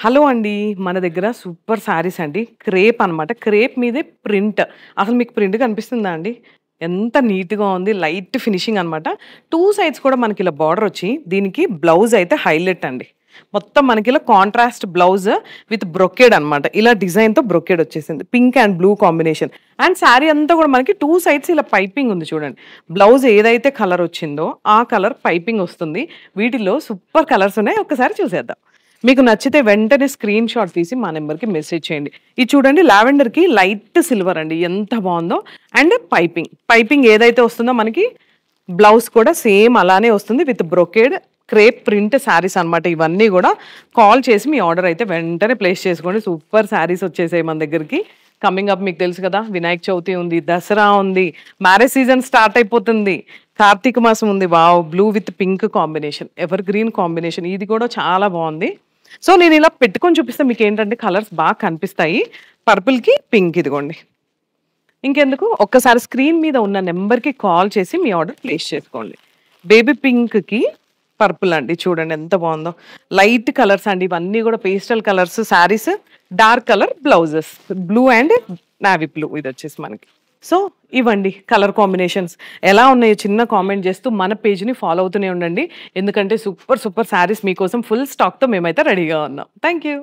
Hello అండి. మన దగ్గర సూపర్ శారీస్ అండి. క్రేప్ అనమాట. క్రేప్ మీదే ప్రింట్. అసలు మీకు ప్రింట్ కనిపిస్తుందా అండి? ఎంత నీట్‌గా ఉంది. లైట్ ఫినిషింగ్ అనమాట. 2 సైడ్స్ కూడా మనకిలా బోర్డరొచ్చి, దీనికి బ్లౌజ్ అయితే హైలైట్ అండి. మొత్తం మనకిలా కాంట్రాస్ట్ బ్లౌజ్ విత్ బ్రొకేడ్ అనమాట. ఇలా డిజైన్‌తో బ్రొకేడ్ వచ్చేసింది. Pink and blue combination. And sari అంతా కూడా మనకి 2 సైడ్స్ ఇలా పైపింగ్ ఉంది చూడండి. బ్లౌజ్ ఏదైతే కలర్ వచ్చిందో, ఆ కలర్ పైపింగ్ వస్తుంది. వీటిలో సూపర్ కలర్స్ ఉన్నాయి. ఒక్కసారి చూసేద్దాం. మీకు నచ్చితే వెంటనే స్క్రీన్ షాట్ తీసి మా నెంబర్‌కి మెసేజ్ చేయండి. ఇది చూడండి లావెండర్‌కి లైట్ సిల్వర్ అండి. ఎంత బావుందో. And piping. పైపింగ్ ఏదైతే వస్తుందో మనకి బ్లౌజ్ కూడా సేమ్ అలానే వస్తుంది with brocade crepe print saris అనమాట. ఇవన్నీ గూడా కాల్ చేసి మీ ఆర్డర్ అయితే వెంటనే ప్లేస్ చేసుకోండి. సూపర్ శారీస్ వచ్చేసాయి మన దగ్గరికి. కమింగ్ అప్ మీకు తెలుసు కదా! వినాయక చవితి ఉంది, దసరా ఉంది, మ్యారేజ్ సీజన్ స్టార్ట్ అయిపోతుంది. కార్తీక మాసం ఉంది. Wow! Blue with pink combination. Ever green combination. ఇది కూడా చాలా బావుంది. సో, నేనిలా పెట్టుకొని చూపిస్తే మీకేంటంటే కలర్స్ బాగా కనిపిస్తాయి. పర్పుల్‌కి పింక్ ఇదిగోండి. ఇంకెందుకు ఒక్కసారి స్క్రీన్ మీద ఉన్న నంబర్‌కి కాల్ చేసి మీ ఆర్డర్ ప్లేస్ చేసుకోండి. బేబీ పింక్‌కి పర్పుల్ అండి. చూడండి ఎంత బావుందో. లైట్ కలర్స్ అండి. ఇవన్నీ గూడా pastel colours saris. Dark colour blouses. Blue and navy blue ఇదొచ్చేసి మనకి. సో, ఇవండి కలర్ కాంబినేషన్స్. ఎలా ఉన్నాయో చిన్న కామెంట్ చేస్తూ మన పేజ్‌ని ఫాలో అవుతూనే ఉండండి. ఎందుకంటే సూపర్, సూపర్ శారీస్ మీకోసం ఫుల్ స్టాక్‌తో మేమైతే రెడీగా ఉన్నాం. Thank you.